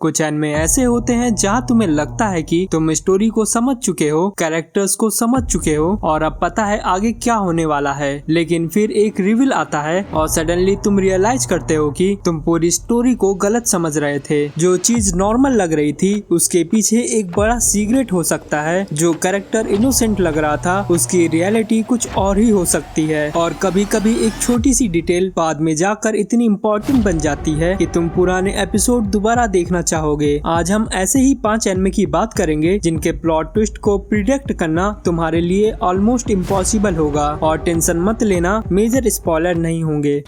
कुछ एनिमे ऐसे होते हैं जहां तुम्हें लगता है कि तुम स्टोरी को समझ चुके हो, कैरेक्टर्स को समझ चुके हो और अब पता है आगे क्या होने वाला है, लेकिन फिर एक रिवील आता है और सडनली तुम रियलाइज करते हो कि तुम पूरी स्टोरी को गलत समझ रहे थे। जो चीज नॉर्मल लग रही थी उसके पीछे एक बड़ा सीक्रेट हो सकता है। जो कैरेक्टर इनोसेंट लग रहा था उसकी रियलिटी कुछ और ही हो सकती है। और कभी कभी एक छोटी सी डिटेल बाद में जाकर इतनी इम्पोर्टेंट बन जाती है कि तुम पुराने एपिसोड दोबारा देखना चाहोगे। आज हम ऐसे ही 5 एनिमे की बात करेंगे जिनके प्लॉट ट्विस्ट को प्रिडिक्ट करना तुम्हारे लिए ऑलमोस्ट इम्पॉसिबल होगा। और टेंशन मत लेना, मेजर स्पॉइलर नहीं होंगे।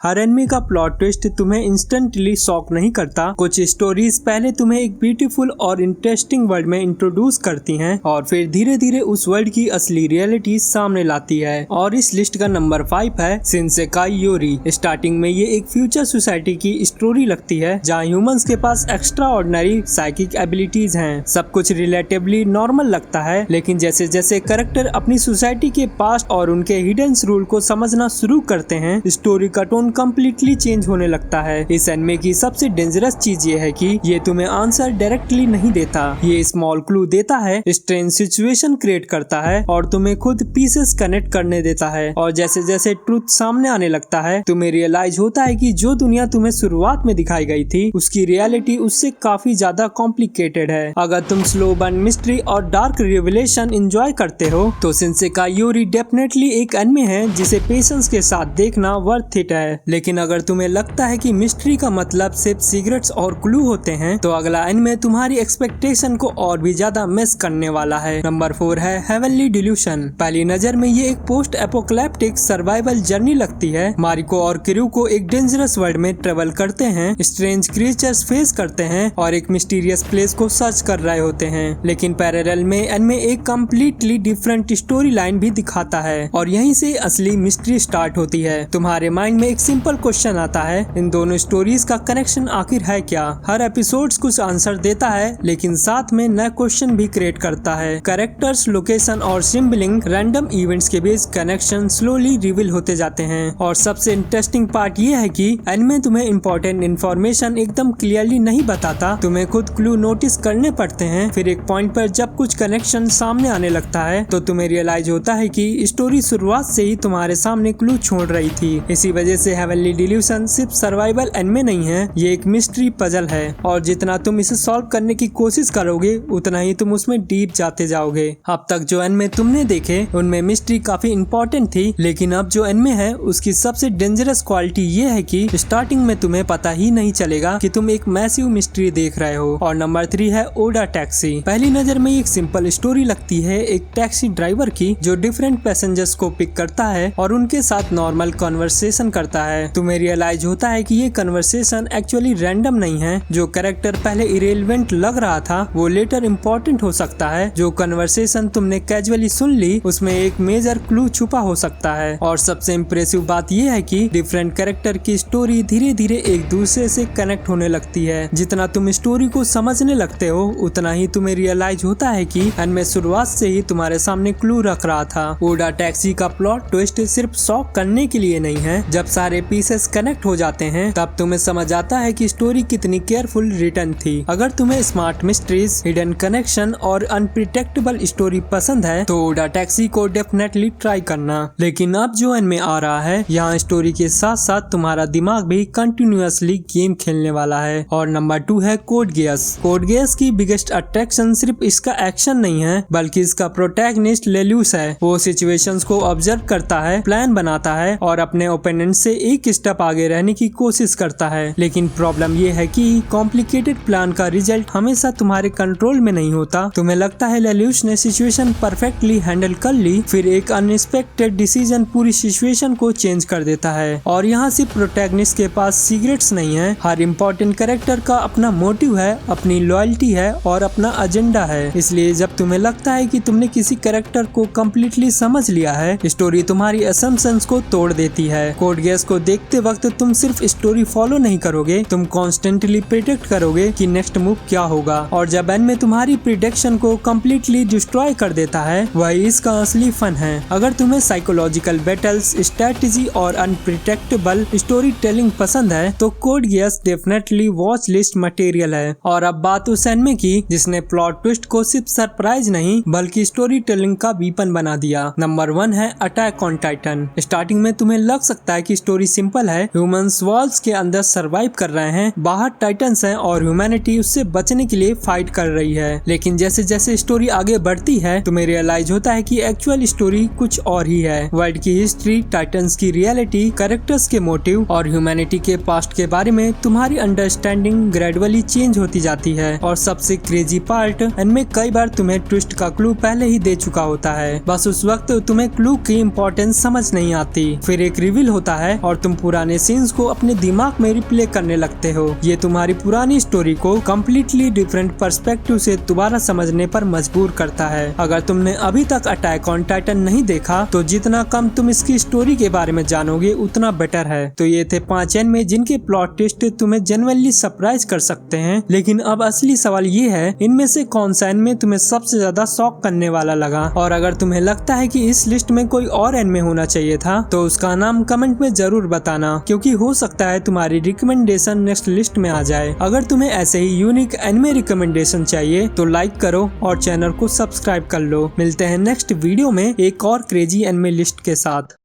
हर एनिमे का प्लॉट ट्विस्ट तुम्हें इंस्टेंटली शॉक नहीं करता। कुछ स्टोरीज पहले तुम्हें एक ब्यूटीफुल और इंटरेस्टिंग वर्ल्ड में इंट्रोड्यूस करती हैं और फिर धीरे धीरे उस वर्ल्ड की असली रियलिटी सामने लाती है। और इस लिस्ट का नंबर 5 है शिनसेकाई योरी। स्टार्टिंग में ये एक फ्यूचर सोसाइटी की स्टोरी लगती है जहाँ ह्यूमंस के पास एक्स्ट्रा ऑर्डिनरी साइकिक एबिलिटीज हैं। सब कुछ रिलेटिवली नॉर्मल लगता है, लेकिन जैसे जैसे कैरेक्टर अपनी सोसाइटी के पास्ट और उनके हिडन रूल को समझना शुरू करते हैं, स्टोरी का टोन कंप्लीटली चेंज होने लगता है। इस एनिमे की सबसे डेंजरस चीज ये है कि ये तुम्हें आंसर डायरेक्टली नहीं देता। ये स्मॉल क्लू देता है, स्ट्रेंज सिचुएशन क्रिएट करता है और तुम्हें खुद पीसेस कनेक्ट करने देता है। और जैसे जैसे ट्रुथ सामने आने लगता है तुम्हें रियलाइज होता है कि जो दुनिया तुम्हें शुरुआत में दिखाई गई थी उसकी रियलिटी उससे काफी ज्यादा कॉम्प्लिकेटेड है। अगर तुम स्लो बर्न मिस्ट्री और डार्क रिविलेशन एंजॉय करते हो तो शिनसेकाई योरी डेफिनेटली एक एनिमे है जिसे पेशेंस के साथ देखना वर्थ इट है। लेकिन अगर तुम्हें लगता है कि मिस्ट्री का मतलब सिर्फ सीक्रेट्स और क्लू होते हैं तो अगला एनिमे तुम्हारी एक्सपेक्टेशन को और भी ज्यादा मिस करने वाला है। नंबर 4 है हेवनली डिल्यूशन। पहली नजर में ये एक पोस्ट एपोकैलिप्टिक सर्वाइवल जर्नी लगती है। मारिको और किरु को एक डेंजरस वर्ल्ड में ट्रेवल करते हैं, स्ट्रेंज क्रिएचर्स फेस करते हैं और एक मिस्टीरियस प्लेस को सर्च कर रहे होते हैं। लेकिन पैरेलल में एनिमे एक कम्प्लीटली डिफरेंट स्टोरी लाइन भी दिखाता है और यहीं से असली मिस्ट्री स्टार्ट होती है। तुम्हारे माइंड में एक सिंपल क्वेश्चन आता है, इन दोनों स्टोरीज का कनेक्शन आखिर है क्या? हर एपिसोड्स कुछ आंसर देता है लेकिन साथ में नया क्वेश्चन भी क्रिएट करता है। कैरेक्टर्स, लोकेशन और सिंबलिंग रैंडम इवेंट्स के बीच कनेक्शन स्लोली रिवील होते जाते हैं। और सबसे इंटरेस्टिंग पार्ट ये है कि एनिमे तुम्हें इंपॉर्टेंट इन्फॉर्मेशन एकदम क्लियरली नहीं बताता, तुम्हें खुद क्लू नोटिस करने पड़ते हैं। फिर एक पॉइंट पर जब कुछ कनेक्शन सामने आने लगता है तो तुम्हें रियलाइज होता है कि स्टोरी शुरुआत से ही तुम्हारे सामने क्लू छोड़ रही थी। इसी वजह से हेवनली डिल्यूशन सिर्फ सर्वाइवल एनिमे नहीं है, ये एक मिस्ट्री पजल है और जितना तुम इसे सॉल्व करने की कोशिश करोगे उतना ही तुम उसमें डीप जाते जाओगे। अब तक जो एनिमे तुमने देखे उनमें मिस्ट्री काफी इंपॉर्टेंट थी, लेकिन अब जो एनिमे है उसकी सबसे डेंजरस क्वालिटी ये है कि स्टार्टिंग में तुम्हें पता ही नहीं चलेगा कि तुम एक मैसिव मिस्ट्री देख रहे हो। और नंबर 3 है ओडा टैक्सी। पहली नजर में एक सिंपल स्टोरी लगती है एक टैक्सी ड्राइवर की जो डिफरेंट पैसेंजर्स को पिक करता है और उनके साथ नॉर्मल कन्वर्सेशन करता है। तुम्हें रियलाइज होता है कि ये कन्वर्सेशन एक्चुअली रैंडम नहीं है। जो कैरेक्टर पहले इरेलेवेंट लग रहा था वो लेटर इम्पोर्टेंट हो सकता है। जो कन्वर्सेशन तुमने कैजुअली सुन ली उसमें एक मेजर क्लू छुपा हो सकता है। और सबसे इम्प्रेसिव बात यह है कि डिफरेंट कैरेक्टर की स्टोरी धीरे धीरे एक दूसरे से कनेक्ट होने लगती है। जितना तुम स्टोरी को समझने लगते हो उतना ही तुम्हें रियलाइज होता है कि एनिमे शुरुआत से ही तुम्हारे सामने क्लू रख रहा था। ओडा टैक्सी का प्लॉट ट्विस्ट सिर्फ शॉक करने के लिए नहीं है, जब सारे पीसेस कनेक्ट हो जाते हैं तब तुम्हें समझ आता है कि स्टोरी कितनी केयरफुल रिटर्न थी। अगर तुम्हें स्मार्ट मिस्ट्रीज, हिडन कनेक्शन और अनप्रिडिक्टेबल स्टोरी पसंद है तो ओडा टैक्सी को डेफिनेटली ट्राई करना। लेकिन अब जो एनिमे आ रहा है यहाँ स्टोरी के साथ साथ तुम्हारा दिमाग भी कंटिन्यूअसली गेम खेलने वाला है। और नंबर 2 है कोड गियस। कोड गियस की बिगेस्ट अट्रैक्शन सिर्फ इसका एक्शन नहीं है बल्कि इसका प्रोटैगनिस्ट लेल्यूस है। वो सिचुएशंस को ऑब्जर्व करता है, प्लान बनाता है और अपने ओपोनेंट से एक स्टेप आगे रहने की कोशिश करता है। लेकिन प्रॉब्लम ये है कि कॉम्प्लिकेटेड प्लान का रिजल्ट हमेशा तुम्हारे कंट्रोल में नहीं होता। तुम्हें लगता है लेल्यूस ने सिचुएशन परफेक्टली हैंडल कर ली, फिर एक अनएक्सपेक्टेड डिसीजन पूरी सिचुएशन को चेंज कर देता है। और यहाँ सिर्फ प्रोटैगनिस्ट के पास सीक्रेट्स नहीं है, हर इम्पोर्टेंट कैरेक्टर का अपना मोटिव है, अपनी लॉयल्टी है और अपना एजेंडा है। इसलिए जब तुम्हें लगता है कि तुमने किसी कैरेक्टर को कम्प्लीटली समझ लिया है, स्टोरी तुम्हारी असम्पशंस को तोड़ देती है। कोड गियस को को देखते वक्त तुम सिर्फ स्टोरी फॉलो नहीं करोगे, तुम कॉन्स्टेंटली प्रिडिक्ट करोगे कि नेक्स्ट मूव क्या होगा। और जब एनिमे तुम्हारी प्रिडिक्शन को कम्प्लीटली डिस्ट्रॉय कर देता है, वही इसका असली फन है। अगर तुम्हें साइकोलॉजिकल बैटल्स, स्ट्रेटेजी और अनप्रिडिक्टेबल स्टोरी टेलिंग पसंद है तो code Geass definitely watch list material है। और अब बात उस एनिमे की जिसने प्लॉट ट्विस्ट को सिर्फ सरप्राइज नहीं बल्कि स्टोरी टेलिंग का वीपन बना दिया। नंबर 1 है अटैक ऑन टाइटन। स्टार्टिंग में तुम्हें लग सकता है कि स्टोरी सिंपल है, ह्यूमंस वॉल्स के अंदर सरवाइव कर रहे हैं, बाहर टाइटन्स हैं और ह्यूमैनिटी उससे बचने के लिए फाइट कर रही है। लेकिन जैसे जैसे स्टोरी आगे बढ़ती है तुम्हें रियलाइज होता है कि एक्चुअल स्टोरी कुछ और ही है। वर्ल्ड की हिस्ट्री, टाइटन्स की रियलिटी, कैरेक्टर्स के मोटिव और ह्यूमैनिटी के पास्ट के बारे में तुम्हारी अंडरस्टैंडिंग ग्रेजुअली चेंज होती जाती है। और सबसे क्रेजी पार्ट, एनिमे कई बार तुम्हें ट्विस्ट का क्लू पहले ही दे चुका होता है, बस उस वक्त तुम्हें क्लू की इम्पोर्टेंस समझ नहीं आती। फिर एक रिवील होता है और तुम पुराने सीन्स को अपने दिमाग में रिप्ले करने लगते हो। ये तुम्हारी पुरानी स्टोरी को कम्प्लीटली डिफरेंट पर्सपेक्टिव से दोबारा समझने पर मजबूर करता है। अगर तुमने अभी तक अटैक ऑन टाइटन नहीं देखा तो जितना कम तुम इसकी स्टोरी के बारे में जानोगे उतना बेटर है। तो ये थे 5 एनिमे जिनके प्लॉट ट्विस्ट तुम्हें जेन्युइनली सरप्राइज कर सकते हैं। लेकिन अब असली सवाल ये है, इनमें से कौन सा एनिमे तुम्हें सबसे ज्यादा शॉक करने वाला लगा? और अगर तुम्हें लगता है कि इस लिस्ट में कोई और एनिमे होना चाहिए था तो उसका नाम कमेंट में जरूर बताना, क्योंकि हो सकता है तुम्हारी रिकमेंडेशन नेक्स्ट लिस्ट में आ जाए। अगर तुम्हें ऐसे ही यूनिक एनिमे रिकमेंडेशन चाहिए तो लाइक करो और चैनल को सब्सक्राइब कर लो। मिलते हैं नेक्स्ट वीडियो में एक और क्रेजी एनिमे लिस्ट के साथ।